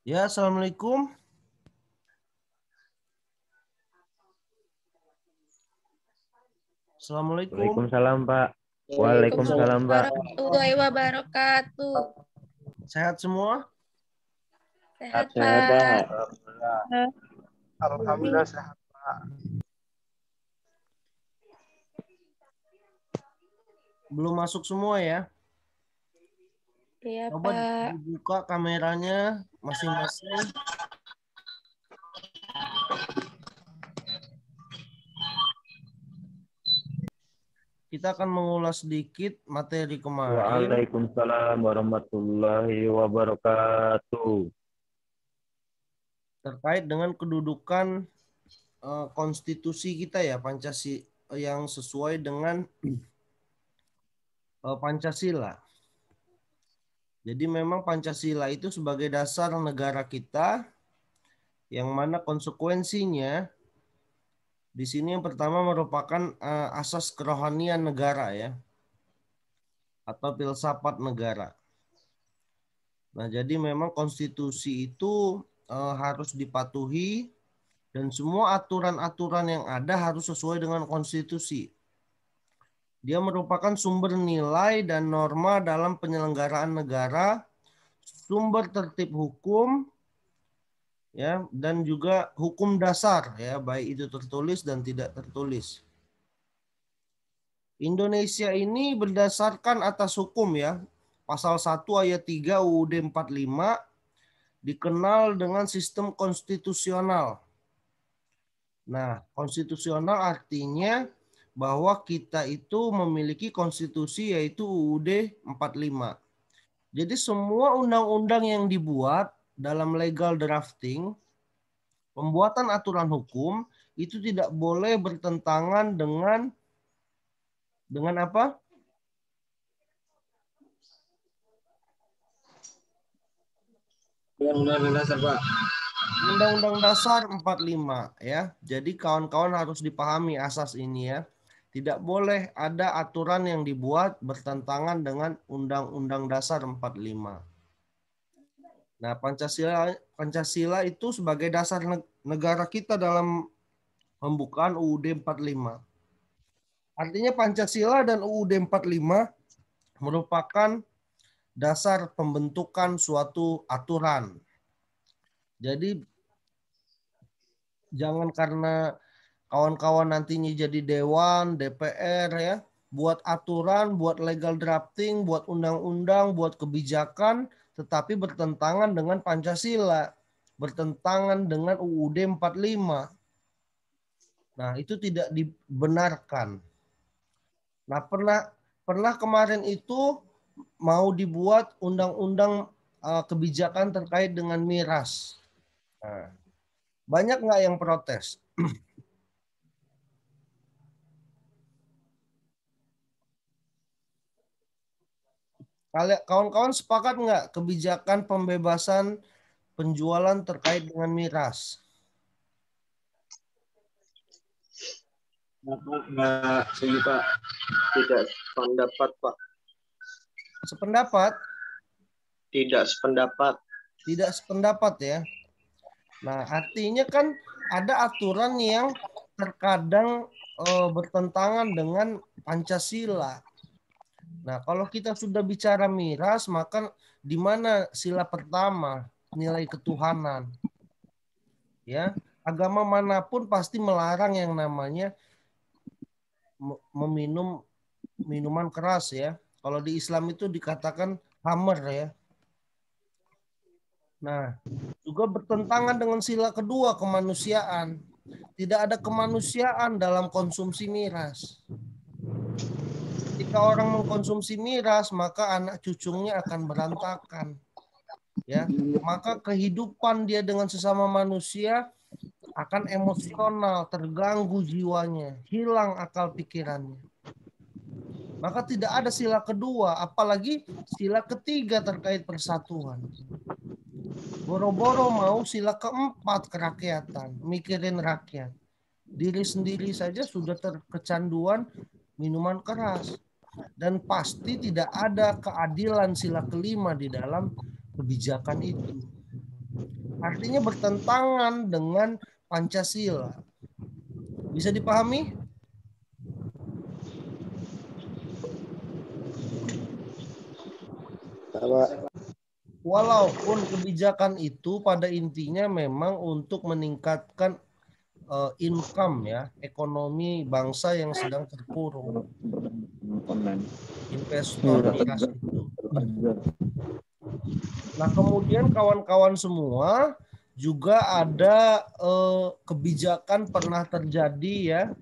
Ya, assalamualaikum. Assalamualaikum. Waalaikumsalam, Pak. Waalaikumsalam Waalaikumsalam, Pak. warahmatullahi wabarakatuh. Sehat semua? Sehat, Sehat, Pak. Pak. Alhamdulillah sehat. Belum masuk semua ya? Iya, Coba Pak. dibuka kameranya masing-masing. Kita akan mengulas sedikit materi kemarin Waalaikumsalam warahmatullahi wabarakatuh. terkait dengan kedudukan konstitusi kita ya, Pancasila, yang sesuai dengan Pancasila. Jadi memang Pancasila itu sebagai dasar negara kita, yang mana konsekuensinya di sini yang pertama merupakan asas kerohanian negara ya, atau filsafat negara. Nah, jadi memang konstitusi itu harus dipatuhi dan semua aturan-aturan yang ada harus sesuai dengan konstitusi. Dia merupakan sumber nilai dan norma dalam penyelenggaraan negara, sumber tertib hukum, ya, dan juga hukum dasar ya, baik itu tertulis dan tidak tertulis. Indonesia ini berdasarkan atas hukum ya. Pasal 1 ayat 3 UUD 45 dikenal dengan sistem konstitusional. Nah, konstitusional artinya bahwa kita itu memiliki konstitusi yaitu UUD 45. Jadi semua undang-undang yang dibuat dalam legal drafting, pembuatan aturan hukum itu tidak boleh bertentangan dengan apa? Undang-undang dasar, Pak. Undang-Undang Dasar 45 ya. Jadi kawan-kawan harus dipahami asas ini ya. Tidak boleh ada aturan yang dibuat bertentangan dengan Undang-Undang Dasar 45. Nah, Pancasila itu sebagai dasar negara kita dalam pembukaan UUD 45. Artinya Pancasila dan UUD 45 merupakan dasar pembentukan suatu aturan. Jadi jangan karena kawan-kawan nantinya jadi dewan, DPR ya, buat aturan, buat legal drafting, buat undang-undang, buat kebijakan, tetapi bertentangan dengan Pancasila, bertentangan dengan UUD 45. Nah, itu tidak dibenarkan. Nah, pernah kemarin itu mau dibuat undang-undang kebijakan terkait dengan miras. Nah, banyak nggak yang protes? Kawan-kawan sepakat nggak kebijakan pembebasan penjualan terkait dengan miras? Nggak setuju, Pak. Tidak sependapat, Pak. Sependapat? Tidak sependapat. Tidak sependapat ya. Nah, artinya kan ada aturan yang terkadang bertentangan dengan Pancasila. Nah, kalau kita sudah bicara miras, maka di mana sila pertama, nilai ketuhanan? Ya, agama manapun pasti melarang yang namanya meminum minuman keras ya. Kalau di Islam itu dikatakan khamr ya. Nah, juga bertentangan dengan sila kedua, kemanusiaan. Tidak ada kemanusiaan dalam konsumsi miras. Ketika orang mengkonsumsi miras, maka anak cucunya akan berantakan. Ya, maka kehidupan dia dengan sesama manusia akan emosional, terganggu jiwanya, hilang akal pikirannya. Maka tidak ada sila kedua, apalagi sila ketiga terkait persatuan. Boro-boro mau sila keempat kerakyatan, mikirin rakyat. Diri sendiri saja sudah terkecanduan minuman keras. dan pasti tidak ada keadilan sila kelima di dalam kebijakan itu. Artinya bertentangan dengan Pancasila. Bisa dipahami? Walaupun kebijakan itu pada intinya memang untuk meningkatkan income ya, ekonomi bangsa yang sedang terpuruk. Investor miras itu. Nah, kemudian kawan-kawan semua juga ada kebijakan pernah terjadi ya,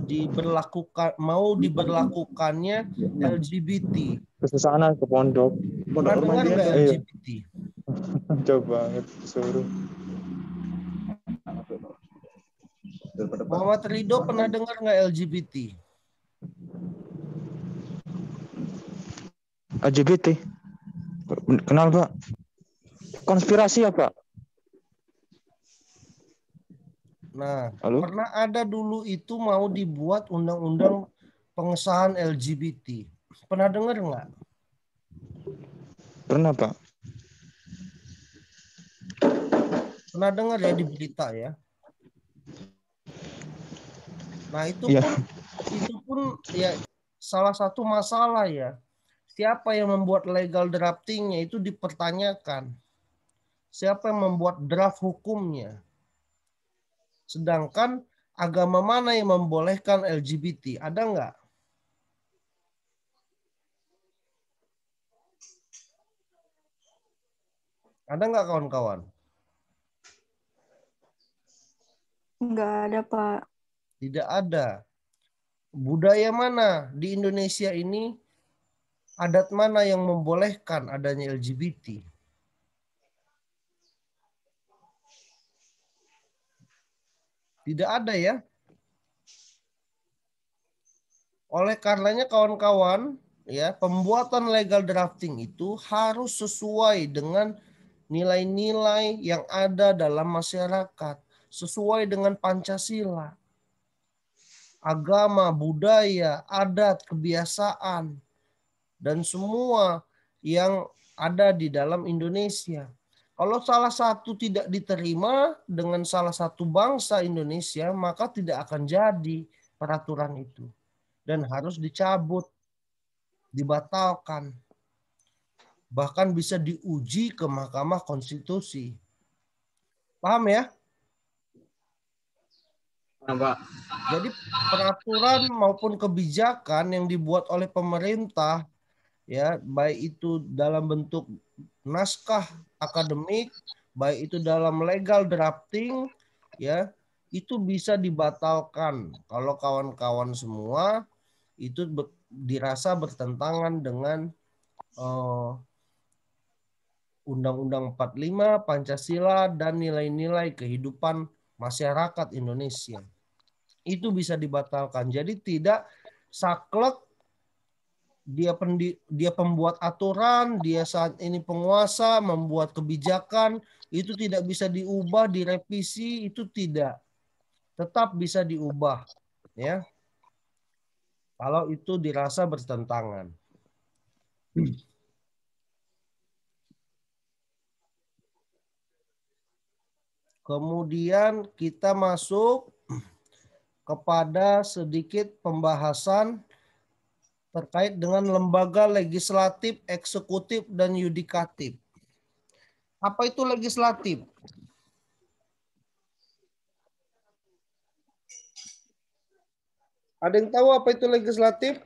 diberlakukannya LGBT. Ke sana ke pondok. Pernah dengar nggak LGBT? Coba suruh. Muhammad Ridho pernah dengar nggak LGBT? LGBT. Kenal, Pak? Konspirasi ya, Pak? Nah, Halo? pernah ada dulu itu mau dibuat undang-undang pengesahan LGBT. Pernah dengar nggak? Pernah, Pak. Pernah dengar ya di berita ya? Nah, itu Iya. pun ya salah satu masalah ya. Siapa yang membuat legal draftingnya itu dipertanyakan. Siapa yang membuat draft hukumnya? Sedangkan agama mana yang membolehkan LGBT? Ada nggak? Ada nggak kawan-kawan? Nggak ada, Pak. Tidak ada. Budaya mana di Indonesia ini, adat mana yang membolehkan adanya LGBT? Tidak ada ya. Oleh karenanya kawan-kawan, ya, pembuatan legal drafting itu harus sesuai dengan nilai-nilai yang ada dalam masyarakat, sesuai dengan Pancasila. Agama, budaya, adat, kebiasaan, dan semua yang ada di dalam Indonesia. Kalau salah satu tidak diterima dengan salah satu bangsa Indonesia, maka tidak akan jadi peraturan itu. Dan harus dicabut, dibatalkan. Bahkan bisa diuji ke Mahkamah Konstitusi. Paham ya? Pak. Jadi peraturan maupun kebijakan yang dibuat oleh pemerintah, ya, baik itu dalam bentuk naskah akademik, baik itu dalam legal drafting, ya, itu bisa dibatalkan kalau kawan-kawan semua itu dirasa bertentangan dengan Undang-Undang 45, Pancasila, dan nilai-nilai kehidupan masyarakat Indonesia. Itu bisa dibatalkan. Jadi tidak saklek dia pembuat aturan, dia saat ini penguasa, membuat kebijakan, itu tidak bisa diubah, direvisi, itu tidak. Tetap bisa diubah, ya. Kalau itu dirasa bertentangan. Kemudian kita masuk kepada sedikit pembahasan terkait dengan lembaga legislatif, eksekutif, dan yudikatif. Apa itu legislatif? Ada yang tahu apa itu legislatif?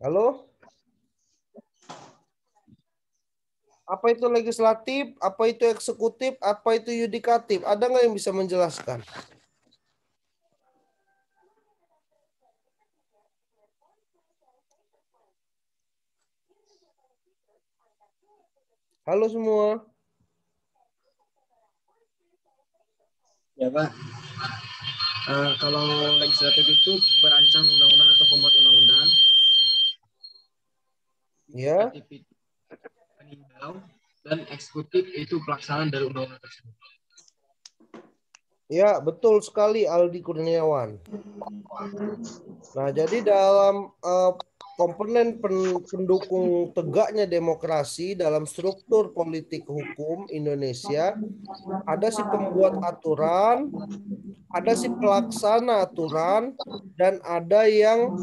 Halo? Apa itu legislatif? Apa itu eksekutif? Apa itu yudikatif? Ada nggak yang bisa menjelaskan? Halo semua. Ya Pak. Kalau legislatif itu perancang undang-undang atau pembuat undang-undang. Ya. Yudikatif itu peninjau dan eksekutif itu pelaksanaan dari undang-undang tersebut. Ya, betul sekali Aldi Kurniawan. Nah, jadi dalam komponen pendukung tegaknya demokrasi dalam struktur politik hukum Indonesia, ada si pembuat aturan, ada si pelaksana aturan, dan ada yang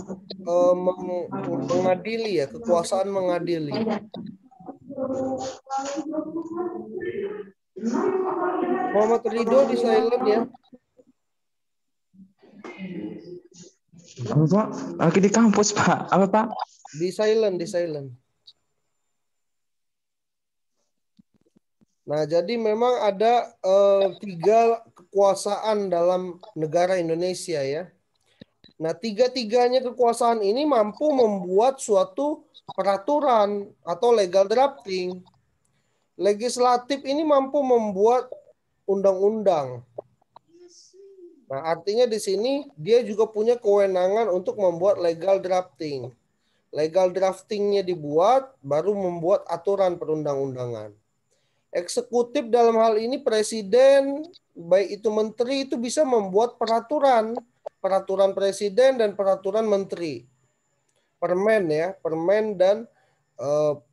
mengadili ya, kekuasaan mengadili. Muhammad Ridho di silent ya. Apa, Pak? Lagi di kampus, Pak. Apa, Pak? Di silent, di silent. Nah, jadi memang ada 3 kekuasaan dalam negara Indonesia ya. Nah, 3-tiganya kekuasaan ini mampu membuat suatu peraturan atau legal drafting. Legislatif ini mampu membuat undang-undang. Nah, artinya di sini dia juga punya kewenangan untuk membuat legal drafting. Legal draftingnya dibuat, baru membuat aturan perundang-undangan. Eksekutif dalam hal ini presiden, baik itu menteri, itu bisa membuat peraturan. Peraturan presiden dan peraturan menteri. Permen ya, permen dan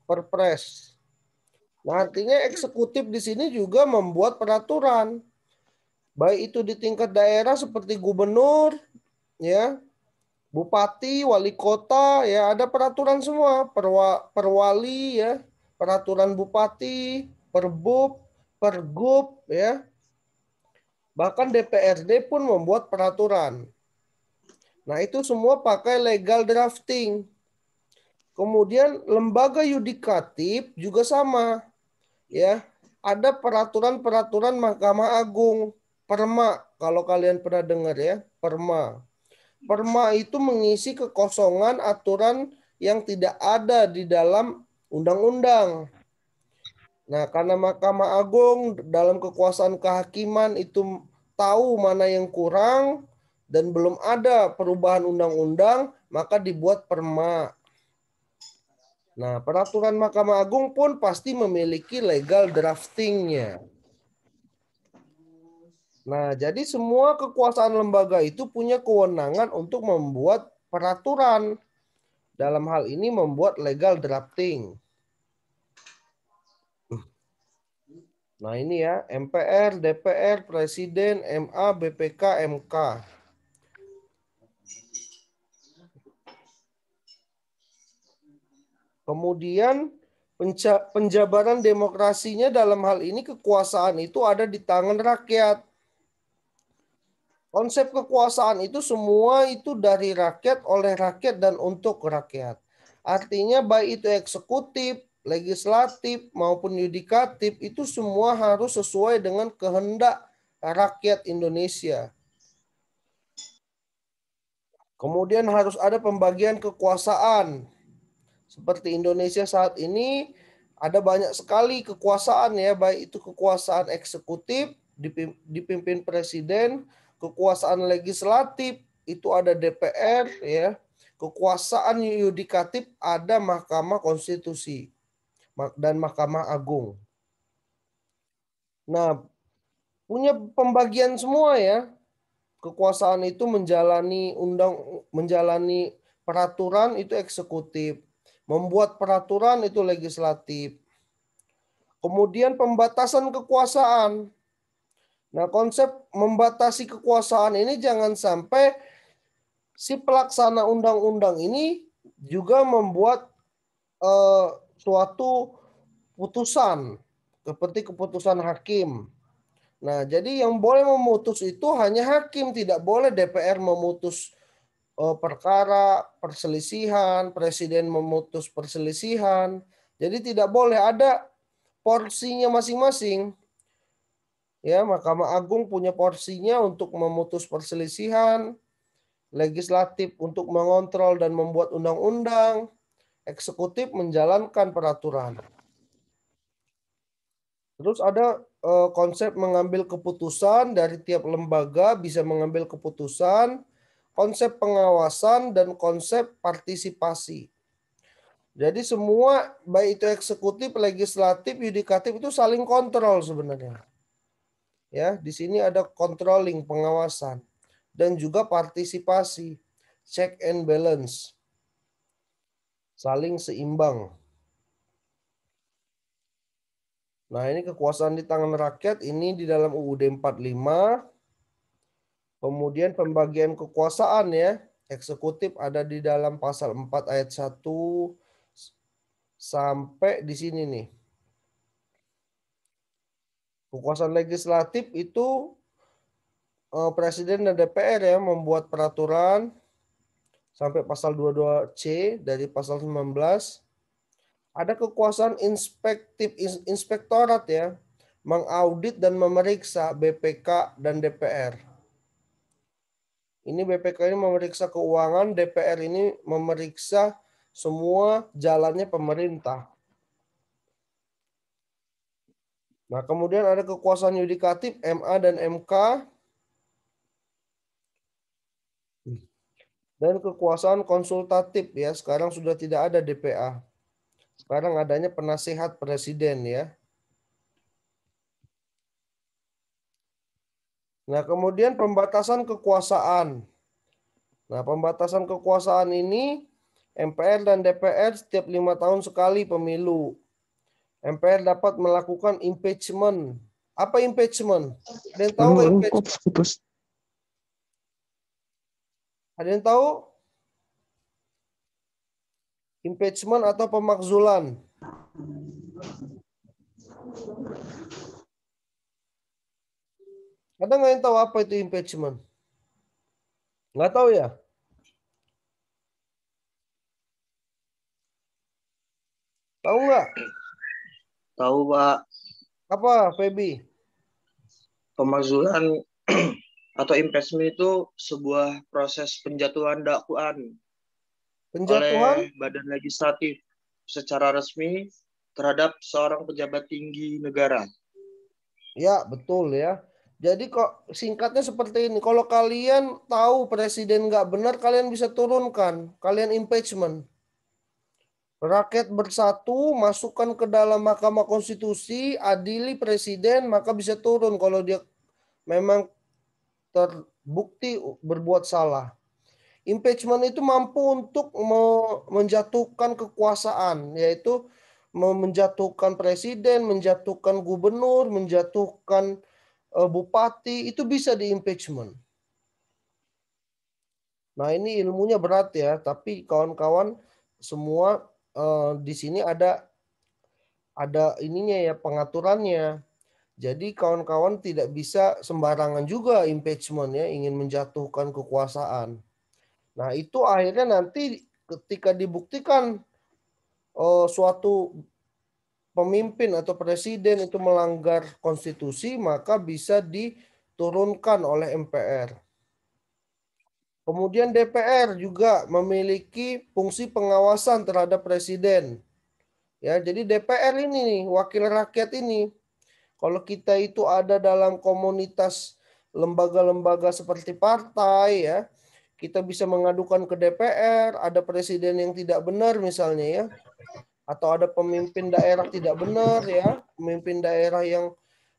perpres. Nah, artinya eksekutif di sini juga membuat peraturan. Baik itu di tingkat daerah seperti gubernur, ya, bupati, wali kota, ya ada peraturan semua, perwali ya, peraturan bupati, perbub, pergub ya. Bahkan DPRD pun membuat peraturan. Nah, itu semua pakai legal drafting. Kemudian lembaga yudikatif juga sama. Ya, ada peraturan-peraturan Mahkamah Agung, Perma, kalau kalian pernah dengar ya, Perma. Perma itu mengisi kekosongan aturan yang tidak ada di dalam undang-undang. Nah, karena Mahkamah Agung dalam kekuasaan kehakiman itu tahu mana yang kurang dan belum ada perubahan undang-undang, maka dibuat Perma. Nah, peraturan Mahkamah Agung pun pasti memiliki legal draftingnya. Nah, jadi semua kekuasaan lembaga itu punya kewenangan untuk membuat peraturan. Dalam hal ini membuat legal drafting. Nah, ini ya, MPR, DPR, Presiden, MA, BPK, MK. Kemudian penjabaran demokrasinya dalam hal ini kekuasaan itu ada di tangan rakyat. Konsep kekuasaan itu semua itu dari rakyat, oleh rakyat, dan untuk rakyat. Artinya baik itu eksekutif, legislatif, maupun yudikatif, itu semua harus sesuai dengan kehendak rakyat Indonesia. Kemudian harus ada pembagian kekuasaan. Seperti Indonesia saat ini ada banyak sekali kekuasaan ya, baik itu kekuasaan eksekutif dipimpin presiden, kekuasaan legislatif itu ada DPR ya, kekuasaan yudikatif ada Mahkamah Konstitusi dan Mahkamah Agung. Nah, punya pembagian semua ya. Kekuasaan itu menjalani peraturan itu eksekutif. Membuat peraturan itu legislatif. Kemudian pembatasan kekuasaan. Nah, konsep membatasi kekuasaan ini jangan sampai si pelaksana undang-undang ini juga membuat suatu putusan seperti keputusan hakim. Nah, jadi yang boleh memutus itu hanya hakim, tidak boleh DPR memutus perkara perselisihan, presiden memutus perselisihan. Jadi tidak boleh, ada porsinya masing-masing. Ya, Mahkamah Agung punya porsinya untuk memutus perselisihan, legislatif untuk mengontrol dan membuat undang-undang, eksekutif menjalankan peraturan. Terus ada konsep mengambil keputusan, dari tiap lembaga bisa mengambil keputusan, konsep pengawasan, dan konsep partisipasi. Jadi semua baik itu eksekutif, legislatif, yudikatif itu saling kontrol sebenarnya. Ya, di sini ada controlling, pengawasan, dan juga partisipasi, check and balance, saling seimbang. Nah, ini kekuasaan di tangan rakyat ini di dalam UUD 45. Kemudian pembagian kekuasaan ya, eksekutif ada di dalam pasal 4 ayat 1 sampai di sini nih. Kekuasaan legislatif itu Presiden dan DPR ya membuat peraturan sampai pasal 22C dari pasal 19. Ada kekuasaan inspektorat ya, mengaudit dan memeriksa BPK dan DPR. Ini BPK ini memeriksa keuangan, DPR ini memeriksa semua jalannya pemerintah. Nah, kemudian ada kekuasaan yudikatif MA dan MK. Dan kekuasaan konsultatif ya, sekarang sudah tidak ada DPA. Sekarang adanya penasehat presiden ya. Nah, kemudian pembatasan kekuasaan. Nah, pembatasan kekuasaan ini MPR dan DPR setiap 5 tahun sekali pemilu. MPR dapat melakukan impeachment. Apa impeachment? Ada yang tahu nggak impeachment? Putus. Ada yang tahu? Impeachment atau pemakzulan? Ada nggak yang tahu apa itu impeachment? Nggak tahu ya? Tahu nggak? Tahu Pak, Apa, Feby? pemakzulan atau impeachment itu sebuah proses penjatuhan dakwaan Penjatuhan? oleh badan legislatif secara resmi terhadap seorang pejabat tinggi negara. Ya, betul ya. Jadi kok singkatnya seperti ini. Kalau kalian tahu presiden nggak benar, kalian bisa turunkan. Kalian impeachment. Rakyat bersatu, masukkan ke dalam Mahkamah Konstitusi, adili presiden, maka bisa turun kalau dia memang terbukti berbuat salah. Impeachment itu mampu untuk menjatuhkan kekuasaan, yaitu menjatuhkan presiden, menjatuhkan gubernur, menjatuhkan bupati, itu bisa di impeachment. Nah, ini ilmunya berat ya, tapi kawan-kawan semua di sini ada ininya ya, pengaturannya. Jadi kawan-kawan tidak bisa sembarangan juga impeachment ya, ingin menjatuhkan kekuasaan. Nah, itu akhirnya nanti ketika dibuktikan suatu pemimpin atau presiden itu melanggar konstitusi, maka bisa diturunkan oleh MPR. Kemudian DPR juga memiliki fungsi pengawasan terhadap presiden. Ya, jadi DPR ini nih, wakil rakyat ini. Kalau kita itu ada dalam komunitas lembaga-lembaga seperti partai ya, kita bisa mengadukan ke DPR, ada presiden yang tidak benar misalnya ya, atau ada pemimpin daerah tidak benar ya, pemimpin daerah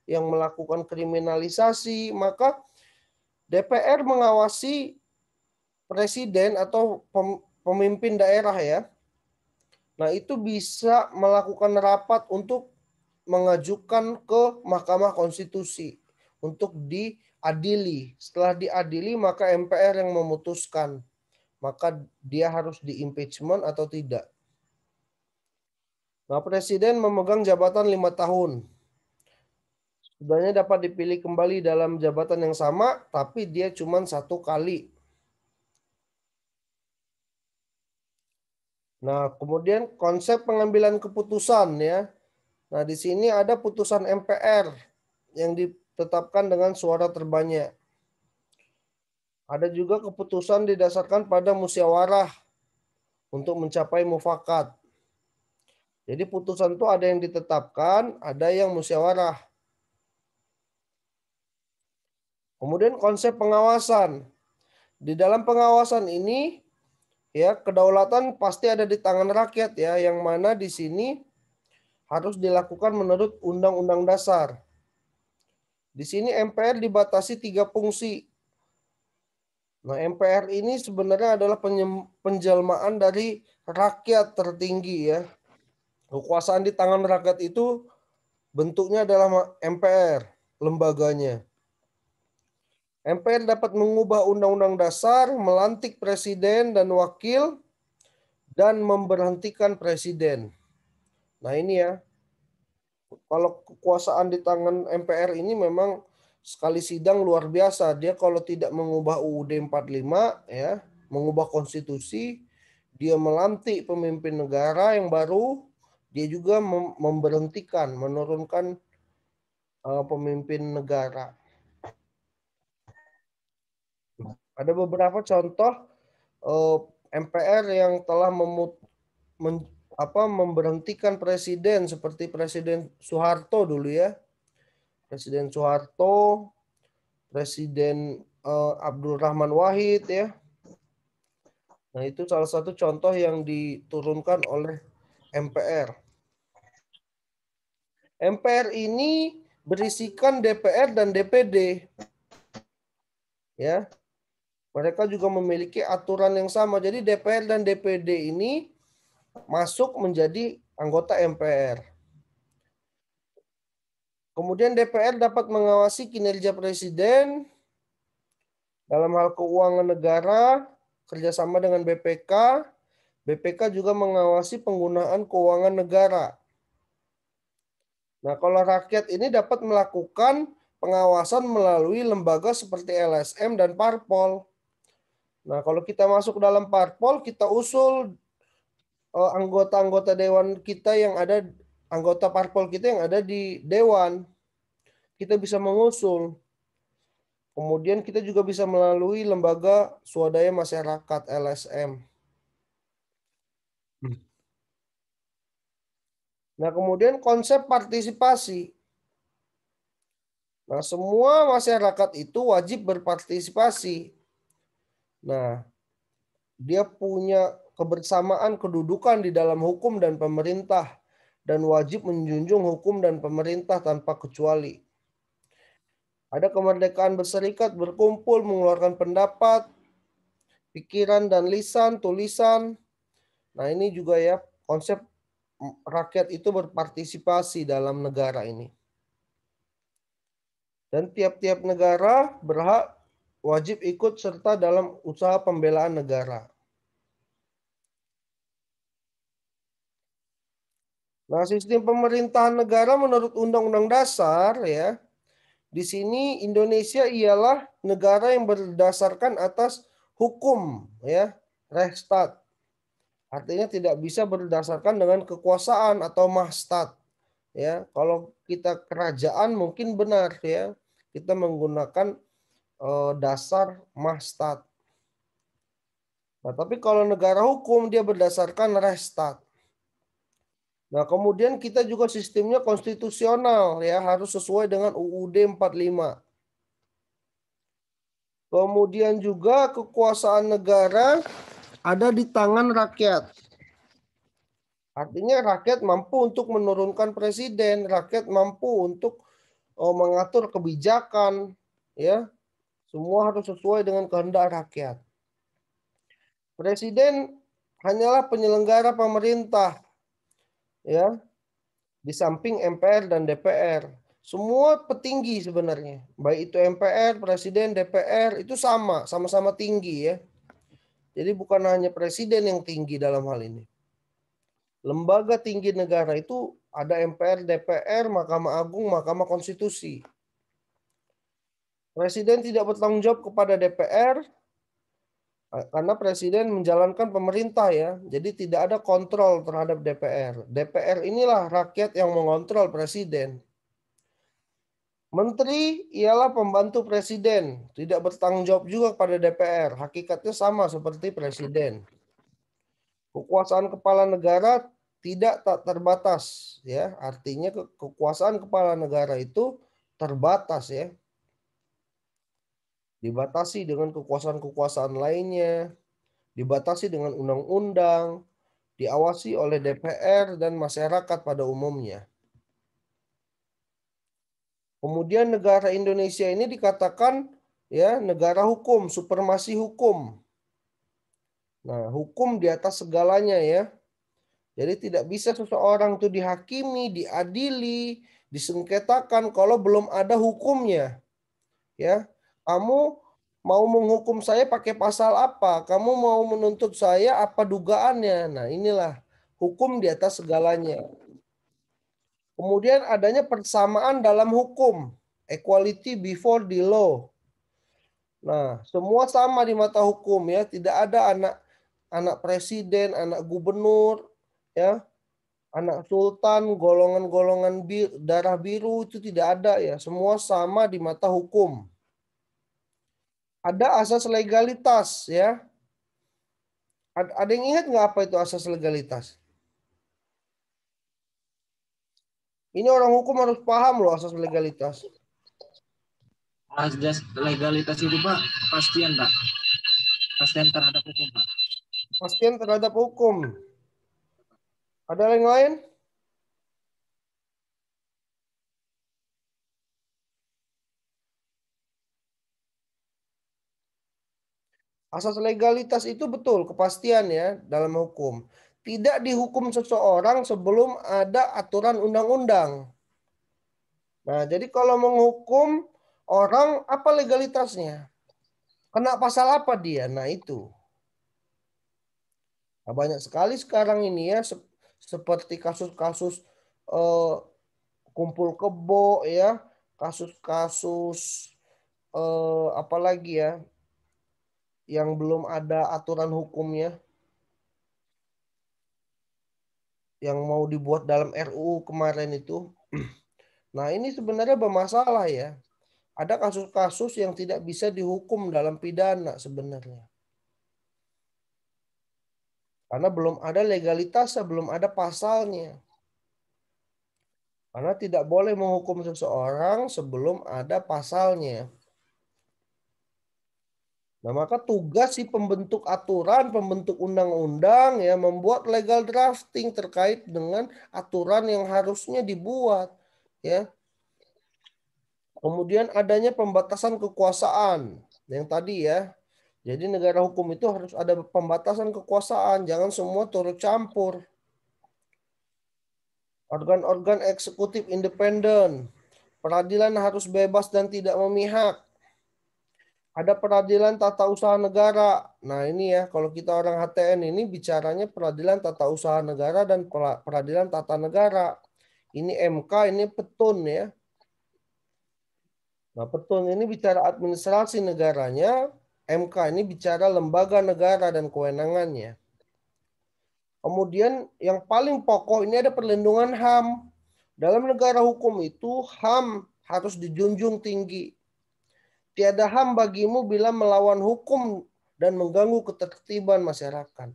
yang melakukan kriminalisasi, maka DPR mengawasi presiden atau pemimpin daerah ya. Nah, itu bisa melakukan rapat untuk mengajukan ke Mahkamah Konstitusi untuk diadili. Setelah diadili, maka MPR yang memutuskan. Maka dia harus di-impeachment atau tidak. Nah, presiden memegang jabatan 5 tahun. Sebenarnya dapat dipilih kembali dalam jabatan yang sama, tapi dia cuma 1 kali. Nah, kemudian konsep pengambilan keputusan ya. Nah, di sini ada putusan MPR yang ditetapkan dengan suara terbanyak. Ada juga keputusan didasarkan pada musyawarah untuk mencapai mufakat. Jadi putusan itu ada yang ditetapkan, ada yang musyawarah. Kemudian konsep pengawasan. Di dalam pengawasan ini ya, kedaulatan pasti ada di tangan rakyat ya, yang mana di sini harus dilakukan menurut Undang-Undang Dasar. Di sini MPR dibatasi 3 fungsi. Nah, MPR ini sebenarnya adalah penjelmaan dari rakyat tertinggi ya. Kekuasaan di tangan rakyat itu bentuknya adalah MPR, lembaganya. MPR dapat mengubah undang-undang dasar, melantik presiden dan wakil, dan memberhentikan presiden. Nah ini ya, kalau kekuasaan di tangan MPR ini memang sekali sidang luar biasa. Dia kalau tidak mengubah UUD 45 ya, mengubah konstitusi, dia melantik pemimpin negara yang baru, dia juga memberhentikan, menurunkan pemimpin negara. Ada beberapa contoh MPR yang telah memberhentikan presiden seperti Presiden Soeharto dulu ya. Presiden Soeharto, Presiden Abdul Rahman Wahid ya. Nah, itu salah satu contoh yang diturunkan oleh MPR. MPR ini berisikan DPR dan DPD. Ya. Mereka juga memiliki aturan yang sama. Jadi DPR dan DPD ini masuk menjadi anggota MPR. Kemudian DPR dapat mengawasi kinerja presiden dalam hal keuangan negara, kerjasama dengan BPK. BPK juga mengawasi penggunaan keuangan negara. Nah, kalau rakyat ini dapat melakukan pengawasan melalui lembaga seperti LSM dan Parpol. Nah, kalau kita masuk dalam Parpol, kita usul anggota-anggota dewan kita yang ada, anggota Parpol kita yang ada di dewan. Kita bisa mengusul. Kemudian kita juga bisa melalui lembaga swadaya masyarakat LSM. Nah, kemudian konsep partisipasi. Nah, semua masyarakat itu wajib berpartisipasi. Nah, dia punya kebersamaan kedudukan di dalam hukum dan pemerintah dan wajib menjunjung hukum dan pemerintah tanpa kecuali. Ada kemerdekaan berserikat, berkumpul, mengeluarkan pendapat, pikiran dan lisan, tulisan. Nah, ini juga ya konsep rakyat itu berpartisipasi dalam negara ini. Dan tiap-tiap negara berhak wajib ikut serta dalam usaha pembelaan negara. Nah, sistem pemerintahan negara menurut Undang-Undang Dasar ya, di sini Indonesia ialah negara yang berdasarkan atas hukum ya, Rechtsstaat. Artinya tidak bisa berdasarkan dengan kekuasaan atau mahstat. Ya, kalau kita kerajaan mungkin benar ya, kita menggunakan dasar mahstat. Nah, tapi kalau negara hukum dia berdasarkan Rechtsstaat. Nah, kemudian kita juga sistemnya konstitusional ya, harus sesuai dengan UUD 45. Kemudian juga kekuasaan negara ada di tangan rakyat. Artinya rakyat mampu untuk menurunkan presiden, rakyat mampu untuk mengatur kebijakan, ya. Semua harus sesuai dengan kehendak rakyat. Presiden hanyalah penyelenggara pemerintah, ya. Di samping MPR dan DPR. Semua petinggi sebenarnya. Baik itu MPR, Presiden, DPR itu sama-sama tinggi ya. Jadi bukan hanya presiden yang tinggi dalam hal ini. Lembaga tinggi negara itu ada MPR, DPR, Mahkamah Agung, Mahkamah Konstitusi. Presiden tidak bertanggung jawab kepada DPR karena presiden menjalankan pemerintah ya. Jadi tidak ada kontrol terhadap DPR. DPR inilah rakyat yang mengontrol presiden. Menteri ialah pembantu presiden, tidak bertanggung jawab juga kepada DPR. Hakikatnya sama seperti presiden. Kekuasaan kepala negara tidak tak terbatas ya. Artinya kekuasaan kepala negara itu terbatas ya. Dibatasi dengan kekuasaan-kekuasaan lainnya. dibatasi dengan undang-undang, diawasi oleh DPR dan masyarakat pada umumnya. Kemudian negara Indonesia ini dikatakan ya negara hukum, supremasi hukum. Nah, hukum di atas segalanya ya. Jadi tidak bisa seseorang itu dihakimi, diadili, disengketakan kalau belum ada hukumnya. Ya, kamu mau menghukum saya pakai pasal apa? Kamu mau menuntut saya apa dugaannya? Nah, inilah hukum di atas segalanya. Kemudian adanya persamaan dalam hukum, equality before the law. Nah, semua sama di mata hukum ya, tidak ada anak presiden, anak gubernur, ya, anak sultan, golongan-golongan darah biru itu tidak ada ya, semua sama di mata hukum. Ada asas legalitas ya. Ada yang ingat nggak apa itu asas legalitas? Ini orang hukum harus paham loh asas legalitas. Asas legalitas itu Pak, kepastian Pak. Kepastian terhadap hukum Pak. Kepastian terhadap hukum. Ada yang lain? Asas legalitas itu betul, kepastian ya dalam hukum. Tidak dihukum seseorang sebelum ada aturan undang-undang. Nah, jadi kalau menghukum orang, apa legalitasnya? Kena pasal apa dia? Nah, itu. Nah, banyak sekali sekarang ini ya, seperti kasus-kasus kumpul kebo ya, kasus-kasus apalagi ya, yang belum ada aturan hukumnya, yang mau dibuat dalam RUU kemarin itu. Nah, ini sebenarnya bermasalah ya. Ada kasus-kasus yang tidak bisa dihukum dalam pidana sebenarnya. Karena belum ada legalitasnya, belum ada pasalnya. Karena tidak boleh menghukum seseorang sebelum ada pasalnya. Nah, maka tugas si pembentuk aturan, pembentuk undang-undang ya membuat legal drafting terkait dengan aturan yang harusnya dibuat ya. Kemudian adanya pembatasan kekuasaan yang tadi ya. Jadi negara hukum itu harus ada pembatasan kekuasaan, jangan semua turut campur. Organ-organ eksekutif independen, peradilan harus bebas dan tidak memihak. Ada peradilan tata usaha negara. Nah ini ya, kalau kita orang HTN ini bicaranya peradilan tata usaha negara dan peradilan tata negara. Ini MK, ini petun ya. Nah petun ini bicara administrasi negaranya, MK ini bicara lembaga negara dan kewenangannya. Kemudian yang paling pokok ini ada perlindungan HAM. Dalam negara hukum itu HAM harus dijunjung tinggi. Tiada HAM bagimu bila melawan hukum dan mengganggu ketertiban masyarakat.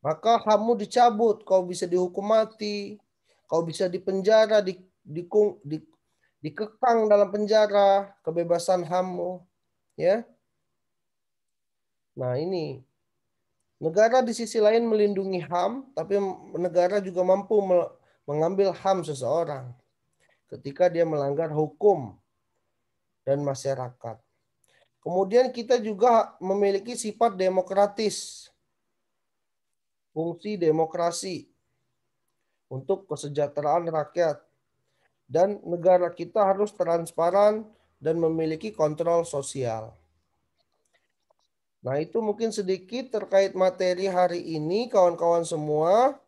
Maka HAM-mu dicabut, kau bisa dihukum mati, kau bisa dipenjara, dikekang dalam penjara, kebebasan HAM-mu. Ya. Nah ini, negara di sisi lain melindungi HAM, tapi negara juga mampu mengambil HAM seseorang ketika dia melanggar hukum dan masyarakat. Kemudian kita juga memiliki sifat demokratis, fungsi demokrasi untuk kesejahteraan rakyat. Dan negara kita harus transparan dan memiliki kontrol sosial. Nah itu mungkin sedikit terkait materi hari ini kawan-kawan semua.